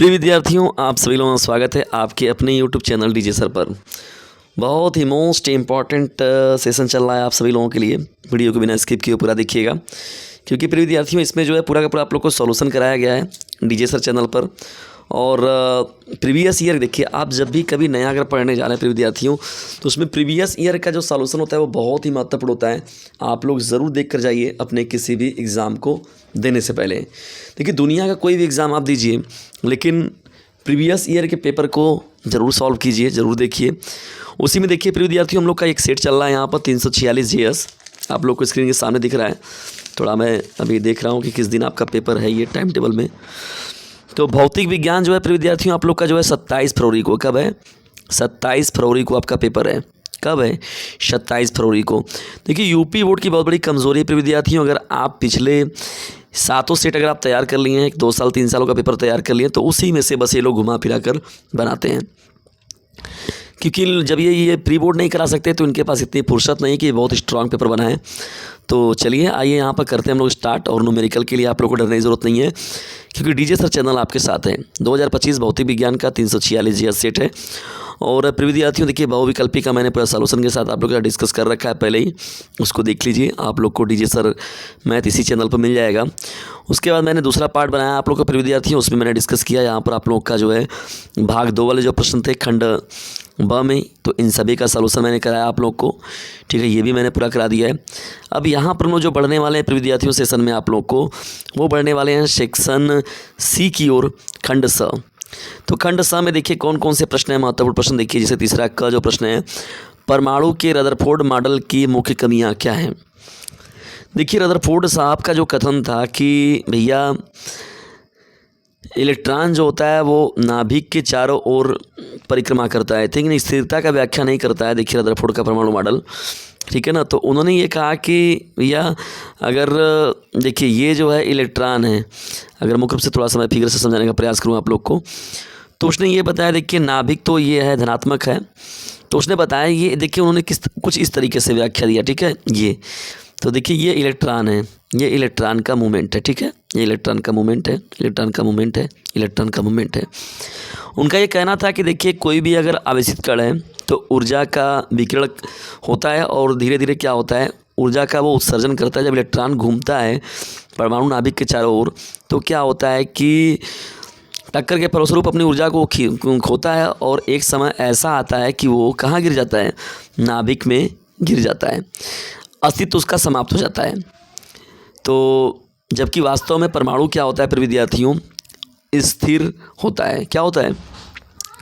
प्रिय विद्यार्थियों, आप सभी लोगों का स्वागत है आपके अपने यूट्यूब चैनल डीजे सर पर। बहुत ही मोस्ट इम्पॉर्टेंट सेशन चल रहा है आप सभी लोगों के लिए। वीडियो को बिना स्किप किए पूरा देखिएगा, क्योंकि प्रिय विद्यार्थियों इसमें जो है पूरा का पूरा आप लोग को सॉल्यूशन कराया गया है डीजे सर चैनल पर। और प्रीवियस ईयर देखिए, आप जब भी कभी नया अगर पढ़ने जा रहे हैं प्रिय विद्यार्थियों, तो उसमें प्रीवियस ईयर का जो सॉल्यूशन होता है वो बहुत ही महत्वपूर्ण होता है। आप लोग ज़रूर देख कर जाइए अपने किसी भी एग्ज़ाम को देने से पहले। देखिए, दुनिया का कोई भी एग्ज़ाम आप दीजिए, लेकिन प्रीवियस ईयर के पेपर को ज़रूर सॉल्व कीजिए, ज़रूर देखिए। उसी में देखिए प्रिय विद्यार्थियों, हम लोग का एक सेट चल रहा है यहाँ पर 346 जीएस, आप लोग को स्क्रीन के सामने दिख रहा है। थोड़ा मैं अभी देख रहा हूँ कि किस दिन आपका पेपर है ये टाइम टेबल में। तो भौतिक विज्ञान जो है प्रिय विद्यार्थियों आप लोग का जो है 27 फरवरी को। कब है? 27 फरवरी को आपका पेपर है। कब है? 27 फरवरी को। देखिए, यूपी बोर्ड की बहुत बड़ी कमज़ोरी है प्रिय विद्यार्थियों, अगर आप पिछले 7 सेट अगर आप तैयार कर लिए हैं, 2 साल 3 सालों का पेपर तैयार कर लिए, तो उसी में से बस ये लोग घुमा फिरा कर बनाते हैं। क्योंकि जब ये प्री बोर्ड नहीं करा सकते तो इनके पास इतनी फुर्सत नहीं कि बहुत स्ट्रांग पेपर बनाएं। तो चलिए आइए यहाँ पर करते हैं हम लोग स्टार्ट। और न्यूमेरिकल के लिए आप लोग को डरने की ज़रूरत नहीं है, क्योंकि डीजे सर चैनल आपके साथ है। 2025 भौतिक विज्ञान का 346 जीएस सेट है। और प्रिय विद्यार्थियों देखिए, बहुविकल्पी का मैंने पूरा सॉल्यूशन के साथ आप लोग का डिस्कस कर रखा है पहले ही, उसको देख लीजिए। आप लोग को डीजे सर मैथ इसी चैनल पर मिल जाएगा। उसके बाद मैंने दूसरा पार्ट बनाया आप लोग का प्रिय विद्यार्थियों, उसमें मैंने डिस्कस किया यहाँ पर आप लोग का जो है भाग 2 वाले जो प्रश्न थे खंड ब में, तो इन सभी का सलूशन मैंने कराया आप लोग को। ठीक है, ये भी मैंने पूरा करा दिया है। अब यहाँ पर जो बढ़ने वाले हैं प्रिय विद्यार्थियों सेशन में आप लोग को, वो बढ़ने वाले हैं सेक्शन सी की ओर, खंड स। तो खंड स में देखिए कौन कौन से प्रश्न हैं, महत्वपूर्ण प्रश्न देखिए। जैसे तीसरा का जो प्रश्न है, परमाणु के रदरफोर्ड मॉडल की मुख्य कमियाँ क्या हैं। देखिए, रदरफोर्ड साहब का जो कथन था कि भैया इलेक्ट्रॉन जो होता है वो नाभिक के चारों ओर परिक्रमा करता है, ठीक है, स्थिरता का व्याख्या नहीं करता है। देखिए रदरफोर्ड का परमाणु मॉडल, ठीक है ना। तो उन्होंने ये कहा कि भैया अगर देखिए ये जो है इलेक्ट्रॉन है, अगर मुख्य रूप से थोड़ा सा मैं फिगर से समझाने का प्रयास करूँ आप लोग को, तो उसने ये बताया, देखिए नाभिक तो ये है धनात्मक है, तो उसने बताया ये देखिए उन्होंने कुछ इस तरीके से व्याख्या दिया, ठीक है। ये तो देखिए ये इलेक्ट्रॉन है, ये इलेक्ट्रॉन का मूवमेंट है, ठीक है, ये इलेक्ट्रॉन का मूवमेंट है, इलेक्ट्रॉन का मूवमेंट है, इलेक्ट्रॉन का मूवमेंट है। उनका ये कहना था कि देखिए कोई भी अगर आवेशित कण है तो ऊर्जा का विकिरण होता है और धीरे धीरे क्या होता है, ऊर्जा का वो उत्सर्जन करता है। जब इलेक्ट्रॉन घूमता है परमाणु नाभिक के चारों ओर, तो क्या होता है कि टक्कर के फलस्वरूप अपनी ऊर्जा को खोता है, और एक समय ऐसा आता है कि वो कहाँ गिर जाता है, नाभिक में गिर जाता है, अस्तित्व उसका समाप्त हो जाता है। तो जबकि वास्तव में परमाणु क्या होता है प्रिय विद्यार्थियों, स्थिर होता है। क्या होता है?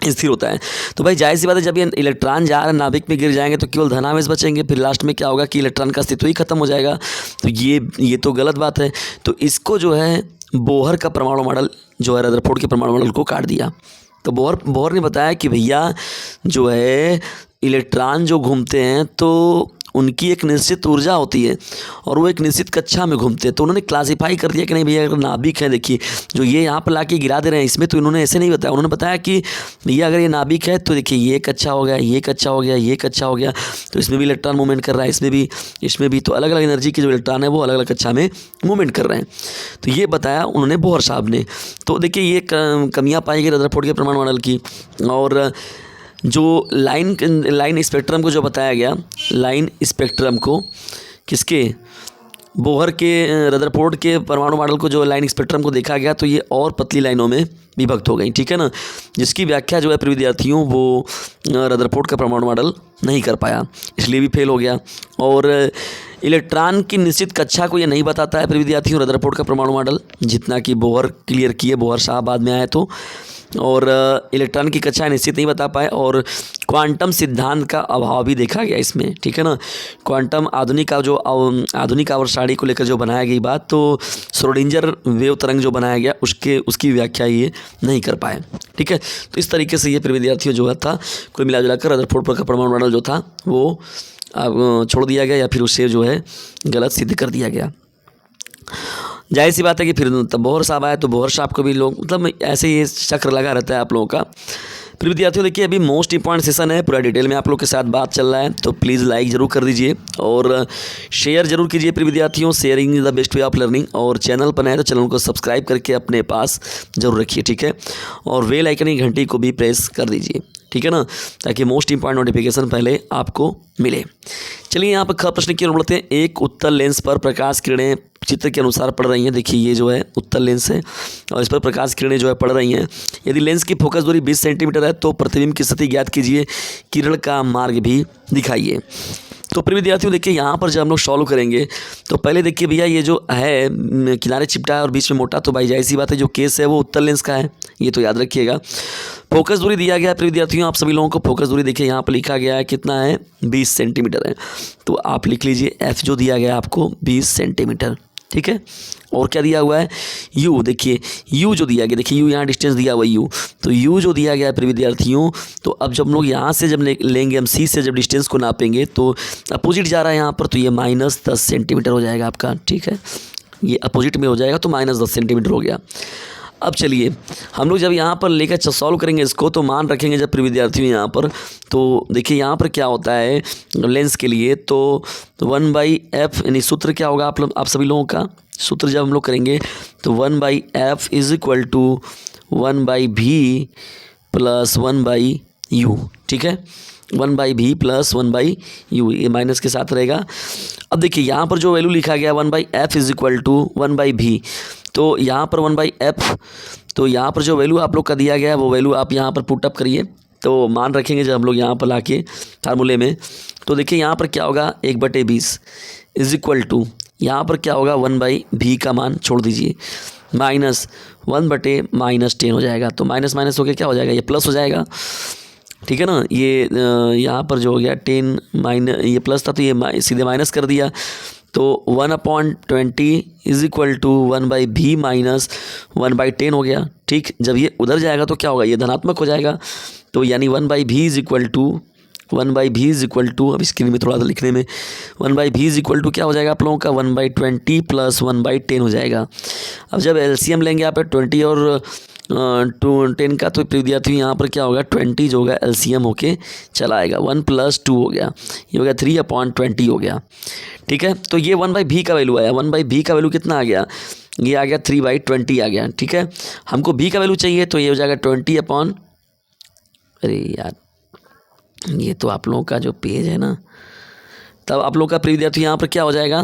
स्थिर होता है। तो भाई जाहिर सी बात है, जब ये इलेक्ट्रॉन जा रहे हैं नाभिक में गिर जाएंगे तो केवल धनावेश बचेंगे, फिर लास्ट में क्या होगा कि इलेक्ट्रॉन का अस्तित्व ही खत्म हो जाएगा। तो ये तो गलत बात है। तो इसको जो है बोहर का परमाणु मॉडल जो है रदरफोर्ड के परमाणु मॉडल को काट दिया। तो बोहर ने बताया कि भैया जो है इलेक्ट्रॉन जो घूमते हैं तो उनकी एक निश्चित ऊर्जा होती है और वो एक निश्चित कक्षा में घूमते हैं। तो उन्होंने क्लासिफाई कर दिया कि नहीं भैया, अगर नाभिक है, देखिए जो ये यहाँ पर लाके गिरा दे रहे हैं इसमें, तो इन्होंने ऐसे नहीं बताया। उन्होंने बताया कि भैया अगर ये नाभिक है तो देखिए ये कक्षा हो गया, ये कक्षा हो गया, ये कक्षा हो गया, तो इसमें भी इलेक्ट्रॉन मूवमेंट कर रहा है, इसमें भी। तो अलग अलग एनर्जी के जो इलेक्ट्रॉन है वो अलग अलग कक्षा में मूवमेंट कर रहे हैं। तो ये बताया उन्होंने बोहर साहब ने। तो देखिए ये कमियाँ पाई गई रदरफोर्ड के परमाणु मॉडल की। और जो लाइन स्पेक्ट्रम को जो बताया गया, लाइन स्पेक्ट्रम को किसके, बोहर के रदरफोर्ड के परमाणु मॉडल को जो लाइन स्पेक्ट्रम को देखा गया, तो ये और पतली लाइनों में विभक्त हो गई, ठीक है ना, जिसकी व्याख्या जो है प्रिय विद्यार्थियों वो रदरफोर्ड का परमाणु मॉडल नहीं कर पाया, इसलिए भी फेल हो गया। और इलेक्ट्रॉन की निश्चित कक्षा को ये नहीं बताता है प्रिय विद्यार्थियों रदरफोर्ड का परमाणु मॉडल, जितना कि बोहर क्लियर किए, बोहर साहब बाद में आए तो। और इलेक्ट्रॉन की कक्षा निश्चित नहीं बता पाए, और क्वांटम सिद्धांत का अभाव भी देखा गया इसमें, ठीक है ना। क्वांटम आधुनिक आवर्त को लेकर जो बनाया गई बात, तो श्रोडिंगर वेव तरंग जो बनाया गया उसकी व्याख्या ये नहीं कर पाए, ठीक है। तो इस तरीके से ये प्रिय विद्यार्थियों जो था कोई मिला जुला कर रदरफोर्ड का परमाणु मॉडल जो था वो छोड़ दिया गया, या फिर उससे जो है गलत सिद्ध कर दिया गया। जाहिर सी बात है कि फिर तब बोहर साहब आए, तो बोहर साहब को भी लोग मतलब ऐसे ही चक्र लगा रहता है आप लोगों का। फिर विद्यार्थियों देखिए अभी मोस्ट इंपॉर्टेंट सेशन है, पूरा डिटेल में आप लोग के साथ बात चल रहा है, तो प्लीज़ लाइक ज़रूर कर दीजिए और शेयर ज़रूर कीजिए। फिर विद्यार्थियों sharing is the best way of learning, और चैनल पर नए तो चैनल को सब्सक्राइब करके अपने पास ज़रूर रखिए, ठीक है। और बेल आइकन की घंटी को भी प्रेस कर दीजिए, ठीक है ना, ताकि मोस्ट इंपॉर्टेंट नोटिफिकेशन पहले आपको मिले। चलिए यहाँ पर ख प्रश्न की ओर बढ़ते हैं। एक उत्तल लेंस पर प्रकाश किरणें चित्र के अनुसार पड़ रही हैं। देखिए ये जो है उत्तल लेंस है और इस पर प्रकाश किरणें जो है पड़ रही हैं। यदि लेंस की फोकस दूरी 20 सेंटीमीटर है तो प्रतिबिंब की स्थिति ज्ञात कीजिए, किरण का मार्ग भी दिखाइए। तो प्रिय विद्यार्थियों देखिए यहाँ पर जब हम लोग सॉल्व करेंगे तो पहले देखिए भैया ये जो है किनारे चिपटा है और बीच में मोटा, तो भाई जाहिर सी बात है जो केस है वो उत्तल लेंस का है, ये तो याद रखिएगा। फोकस दूरी दिया गया है प्रिय विद्यार्थियों, आप सभी लोगों को फोकस दूरी देखिए यहाँ पर लिखा गया है कितना है, 20 सेंटीमीटर है, तो आप लिख लीजिए एफ जो दिया गया है आपको 20 सेंटीमीटर, ठीक है। और क्या दिया हुआ है, u, देखिए u जो दिया गया, देखिए u यहाँ डिस्टेंस दिया हुआ है u, तो u जो दिया गया है प्रिय विद्यार्थियों, तो अब जब हम लोग यहाँ से जब लेंगे हम c से जब डिस्टेंस को नापेंगे तो अपोजिट जा रहा है यहाँ पर, तो ये -10 सेंटीमीटर हो जाएगा आपका, ठीक है। ये अपोजिट में हो जाएगा तो -10 सेंटीमीटर हो गया। अब चलिए हम लोग जब यहाँ पर लेकर सॉल्व करेंगे इसको तो मान रखेंगे जब प्रिय विद्यार्थियों यहाँ पर, तो देखिए यहाँ पर क्या होता है लेंस के लिए, तो 1/f यानी सूत्र क्या होगा आप सभी लोगों का सूत्र जब हम लोग करेंगे तो 1/f is equal to 1/v plus 1/u, ठीक है। 1/v प्लस 1/u, ये माइनस के साथ रहेगा। अब देखिए यहाँ पर जो वैल्यू लिखा गया 1/f is equal to 1/v, तो यहाँ पर 1/f, तो यहाँ पर जो वैल्यू आप लोग का दिया गया है वो वैल्यू आप यहाँ पर पुटअप करिए, तो मान रखेंगे जब हम लोग यहाँ पर लाके फार्मूले में, तो देखिए यहाँ पर क्या होगा 1/20 इज इक्वल टू, यहाँ पर क्या होगा 1/v का मान छोड़ दीजिए, -1/-10 हो जाएगा, तो माइनस माइनस हो के क्या हो जाएगा, ये प्लस हो जाएगा, ठीक है ना। ये यहाँ पर जो हो गया 10 माइनस, ये प्लस था तो ये सीधे माइनस कर दिया, तो 1/20 is equal to 1/v minus 1/10 हो गया, ठीक। जब ये उधर जाएगा तो क्या होगा, ये धनात्मक हो जाएगा, तो यानी 1/v इज इक्वल टू अब स्क्रीन में थोड़ा सा लिखने में 1/v इज इक्वल टू क्या हो जाएगा आप लोगों का 1/20 प्लस 1/10 हो जाएगा। अब जब एलसीएम लेंगे आप 20 और 10 का, तो विद्यार्थी यहाँ पर क्या होगा 20 जो होगा एलसीएम होके चला आएगा, 1 + 2 हो गया, ये हो गया 3/20 हो गया, ठीक है। तो ये 1/v का वैल्यू आया, 1/v का वैल्यू कितना आ गया, ये आ गया 3/20 आ गया, ठीक है। हमको v का वैल्यू चाहिए तो ये हो जाएगा 20 अरे यार ये तो आप लोगों का जो पेज है ना, तब आप लोग का प्रिय विद्यार्थी यहाँ पर क्या हो जाएगा,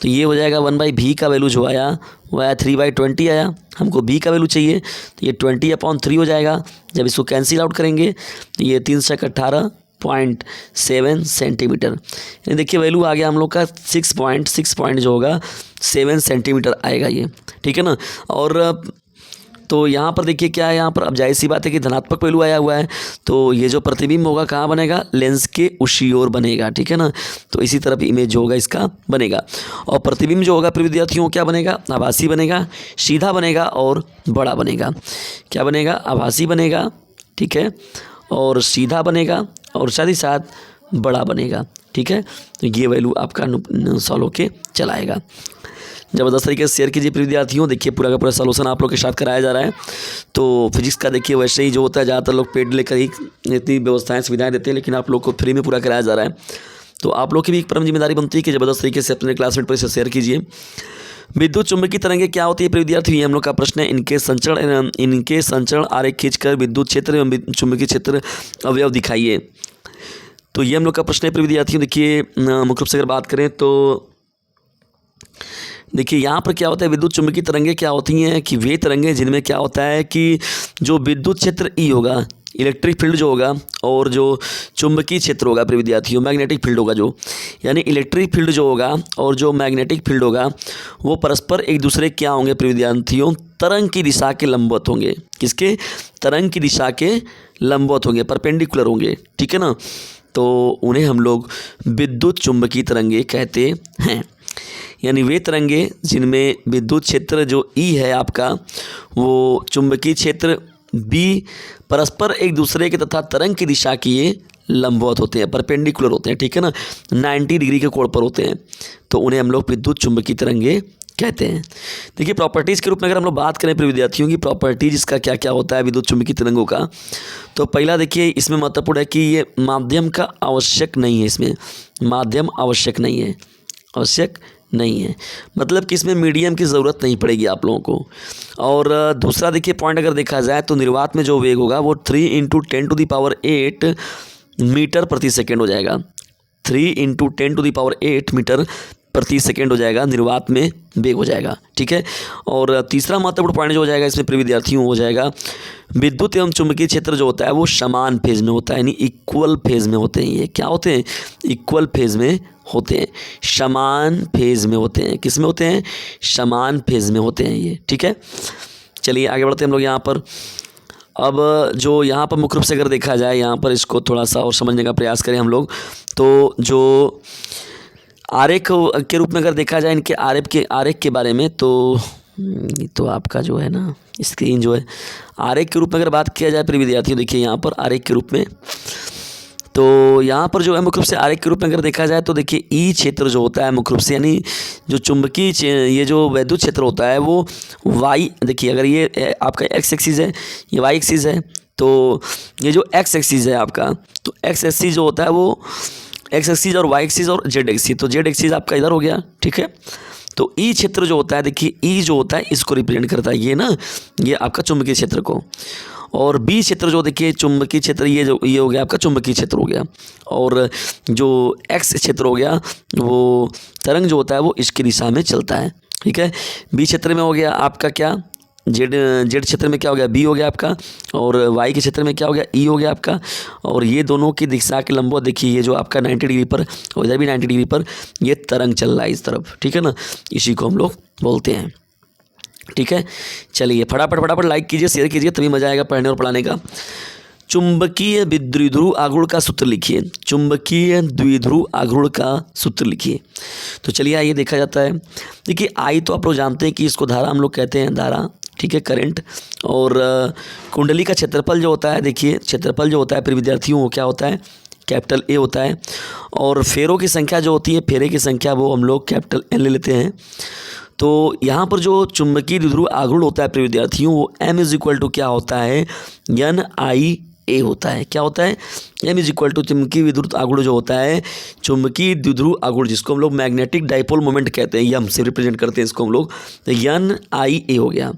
तो ये हो जाएगा 1/v का वैल्यू जो आया वो आया 3/20 आया, हमको v का वैल्यू चाहिए तो ये 20/3 हो जाएगा। जब इसको कैंसिल आउट करेंगे तो ये 318.7 सेंटीमीटर, यानी देखिए वैल्यू आ गया हम लोग का 6 जो होगा 7 सेंटीमीटर आएगा ये, ठीक है ना। और तो यहाँ पर देखिए क्या है, यहाँ पर अब जाहिर सी बात है कि धनात्मक वैल्यू आया हुआ है, तो ये जो प्रतिबिंब होगा कहाँ बनेगा, लेंस के उसी ओर बनेगा, ठीक है ना। तो इसी तरफ इमेज जो होगा इसका बनेगा, और प्रतिबिंब जो होगा प्रिय विद्यार्थियों क्या बनेगा, आभासी बनेगा, सीधा बनेगा और बड़ा बनेगा। क्या बनेगा, आभासी बनेगा, ठीक है, और सीधा बनेगा और साथ ही साथ बड़ा बनेगा, ठीक है। तो ये वैल्यू आपका सॉल्व होके चलाएगा। ज़बरदस्त तरीके से शेयर कीजिए विद्यार्थियों। देखिए पूरा का पूरा सॉल्यूशन आप लोग के साथ कराया जा रहा है। तो फिजिक्स का देखिए वैसे ही जो होता है ज़्यादातर लोग पेड लेकर ही इतनी व्यवस्थाएं सुविधाएं देते हैं, लेकिन आप लोग को फ्री में पूरा कराया जा रहा है। तो आप लोग की भी एक परम जिम्मेदारी बनती है कि ज़बरदस्त तरीके से अपने क्लासमेट पर इसे शेयर कीजिए। विद्युत चुंबकीय तरंगें क्या होती है विद्यार्थी, ये हम लोग का प्रश्न है। इनके संचरण आरेख खींचकर विद्युत क्षेत्र एवं चुंबकीय क्षेत्र अवयव दिखाइए। तो ये हम लोग का प्रश्न है विद्यार्थियों। देखिए मुख्य रूप से अगर बात करें तो देखिए यहाँ पर क्या होता है, विद्युत चुंबकीय तरंगें क्या होती हैं कि वे तरंगें जिनमें क्या होता है कि जो विद्युत क्षेत्र ई होगा, इलेक्ट्रिक फील्ड जो होगा, और जो चुंबकीय क्षेत्र होगा विद्यार्थियों, मैग्नेटिक फील्ड होगा जो, यानी इलेक्ट्रिक फील्ड जो होगा और जो मैग्नेटिक फील्ड होगा वो परस्पर एक दूसरे क्या होंगे विद्यार्थियों, तरंग की दिशा के लंबवत होंगे। किसके, तरंग की दिशा के लंबवत होंगे, परपेंडिकुलर होंगे, ठीक है ना। तो उन्हें हम लोग विद्युत चुंबकीय तरंगें कहते हैं। यानी वे तरंगे जिनमें विद्युत क्षेत्र जो ई है आपका, वो चुंबकीय क्षेत्र बी परस्पर एक दूसरे के तथा तरंग की दिशा की ये लंबवत होते हैं, परपेंडिकुलर होते हैं, ठीक है ना, 90 डिग्री के कोण पर होते हैं। तो उन्हें हम लोग विद्युत चुंबकीय तरंगे कहते हैं। देखिए प्रॉपर्टीज़ के रूप में अगर हम लोग बात करें प्रिय विद्यार्थियों की, प्रॉपर्टीज इसका क्या क्या होता है विद्युत चुम्बकीय तरंगों का, तो पहला देखिए इसमें महत्वपूर्ण है कि ये माध्यम का आवश्यक नहीं है, इसमें माध्यम आवश्यक नहीं है, आवश्यक नहीं है, मतलब कि इसमें मीडियम की ज़रूरत नहीं पड़ेगी आप लोगों को। और दूसरा देखिए पॉइंट अगर देखा जाए तो निर्वात में जो वेग होगा वो 3 × 10⁸ मीटर प्रति सेकेंड हो जाएगा, 3 × 10⁸ मीटर प्रति सेकेंड हो जाएगा, निर्वात में वेग हो जाएगा, ठीक है। और तीसरा महत्वपूर्ण पॉइंट जो हो जाएगा इसमें प्रिय विद्यार्थियों हो जाएगा, विद्युत एवं चुंबकीय क्षेत्र जो होता है वो समान फेज में होता है, यानी इक्वल फेज में होते हैं। ये क्या होते हैं? इक्वल फेज में होते हैं, समान फेज में होते हैं। किस में होते हैं? समान फेज में होते हैं ये, ठीक है। चलिए आगे बढ़ते हैं हम लोग यहाँ पर। अब जो यहाँ पर मुख्य रूप से अगर देखा जाए, यहाँ पर इसको थोड़ा सा और समझने का प्रयास करें हम लोग, तो जो आरेख के रूप में अगर देखा जाए इनके आरेख के बारे में, तो आपका जो है ना स्क्रीन जो है, आरेख के रूप में अगर बात किया जाए प्रिय विद्यार्थियों, देखिए यहाँ पर आरेख के रूप में, तो यहाँ पर जो है मुख्य रूप से आरेख के रूप में अगर देखा जाए तो देखिए ई क्षेत्र जो होता है मुख्य रूप से, यानी जो चुंबकीय ये जो वैद्युत क्षेत्र होता है वो वाई, देखिए अगर ये आपका एक्स एक्सिस है, ये वाई एक्सिस है, तो ये जो एक्स एक्सिस है आपका, तो एक्स एक्सिस जो होता है वो एक्स एक्सिस और वाई एक्सिस और जेड एक्सिस, तो जेड एक्सिस आपका इधर हो गया, ठीक है। तो ई क्षेत्र जो होता है, देखिए ई जो होता है इसको रिप्रेजेंट करता है, ये ना, ये आपका चुंबकीय क्षेत्र को। और बी क्षेत्र जो देखिए चुंबकीय क्षेत्र, ये हो गया आपका चुंबकीय क्षेत्र हो गया। और जो एक्स क्षेत्र हो गया वो तरंग जो होता है वो इसकी दिशा में चलता है, ठीक है। बी क्षेत्र में हो गया आपका क्या, जेड क्षेत्र में क्या हो गया, बी हो गया आपका, और वाई के क्षेत्र में क्या हो गया, ई हो गया आपका। और ये दोनों की दिशा के लंबवत देखिए, ये जो आपका 90 डिग्री पर और इधर भी 90 डिग्री पर ये तरंग चल रहा है इस तरफ, ठीक है ना, इसी को हम लोग बोलते हैं, ठीक है। चलिए फटाफट लाइक कीजिए, शेयर कीजिए, तभी मजा आएगा पढ़ने और पढ़ाने का। चुंबकीय द्विध्रुव आघूर्ण का सूत्र लिखिए, चुंबकीय द्विध्रुव आघूर्ण का सूत्र लिखिए। तो चलिए आइए देखा जाता है। देखिए आई तो आप लोग जानते हैं कि इसको धारा हम लोग कहते हैं, धारा, ठीक है, करंट। और कुंडली का क्षेत्रफल जो होता है, देखिए क्षेत्रफल जो होता है प्रिय विद्यार्थियों वो क्या होता है, कैपिटल ए होता है। और फेरों की संख्या जो होती है, फेरे की संख्या वो हम लोग कैपिटल एन ले लेते हैं। तो यहाँ पर जो चुंबकीय द्विध्रुव आघूर्ण होता है प्रिय विद्यार्थियों वो m = क्या होता है, NIA होता है। क्या होता है? m = चुंबकीय द्विध्रुव आघूर्ण जो होता है, चुंबकीय द्विध्रुव आघूर्ण जिसको हम लोग मैग्नेटिक डाइपोल मोमेंट कहते हैं, m से रिप्रेजेंट करते हैं इसको हम लोग, तो NIA हो गया।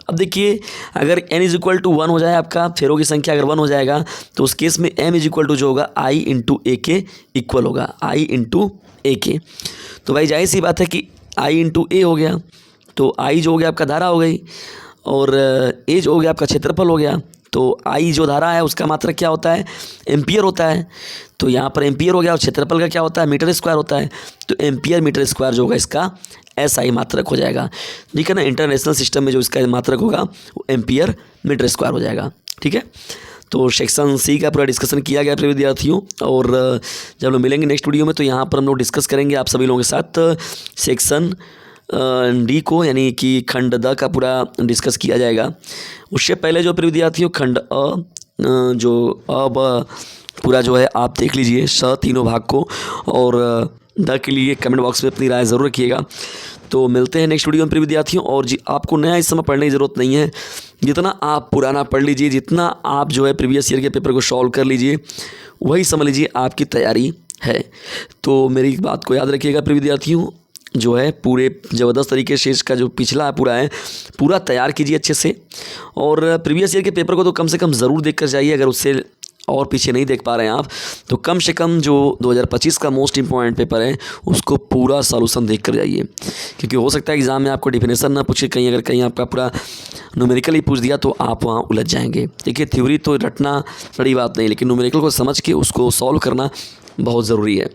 अब देखिए अगर n = 1 हो जाए आपका, फेरों की संख्या अगर 1 हो जाएगा तो उस केस में m = जो होगा I × A के इक्वल होगा, I × A के। तो भाई जाहिर सी बात है कि I × A हो गया, तो I जो हो गया आपका धारा हो गई, और A जो हो गया आपका क्षेत्रफल हो गया। तो I जो धारा है उसका मात्रक क्या होता है, एम्पियर होता है। तो यहाँ पर एम्पियर हो गया, और क्षेत्रफल का क्या होता है, मीटर स्क्वायर होता है। तो एम्पियर मीटर स्क्वायर जो होगा इसका SI मात्रक हो जाएगा, ठीक है ना। इंटरनेशनल सिस्टम में जो इसका मात्रक होगा वो एम्पियर मीटर स्क्वायर हो जाएगा, ठीक है। तो सेक्शन सी का पूरा डिस्कशन किया गया प्रिय विद्यार्थियों, और जब लोग मिलेंगे नेक्स्ट वीडियो में तो यहाँ पर हम लोग डिस्कस करेंगे आप सभी लोगों के साथ सेक्शन डी को, यानी कि खंड द का पूरा डिस्कस किया जाएगा। उससे पहले जो प्रिय विद्यार्थियों खंड जो ब पूरा जो है आप देख लीजिए तीनों भाग को, और द के लिए कमेंट बॉक्स में अपनी राय ज़रूर रखिएगा। तो मिलते हैं नेक्स्ट वीडियो में प्रिय विद्यार्थियों। और जी आपको नया इस समय पढ़ने की ज़रूरत नहीं है, जितना आप पुराना पढ़ लीजिए, जितना आप जो है प्रीवियस ईयर के पेपर को सॉल्व कर लीजिए, वही समझ लीजिए आपकी तैयारी है। तो मेरी बात को याद रखिएगा प्रिय विद्यार्थियों, जो है पूरे ज़बरदस्त तरीके से इसका जो पिछला पूरा है पूरा तैयार कीजिए अच्छे से। और प्रीवियस ईयर के पेपर को तो कम से कम ज़रूर देख कर जाइए, अगर उससे और पीछे नहीं देख पा रहे हैं आप तो कम से कम जो 2025 का मोस्ट इंपॉर्टेंट पेपर है उसको पूरा सॉल्यूशन देख कर जाइए, क्योंकि हो सकता है एग्ज़ाम में आपको डिफिनेशन ना पूछे, कहीं अगर कहीं आपका पूरा न्यूमेरिकल ही पूछ दिया तो आप वहाँ उलझ जाएंगे। देखिए थ्योरी तो रटना बड़ी बात नहीं, लेकिन न्यूमेरिकल को समझ के उसको सॉल्व करना बहुत ज़रूरी है।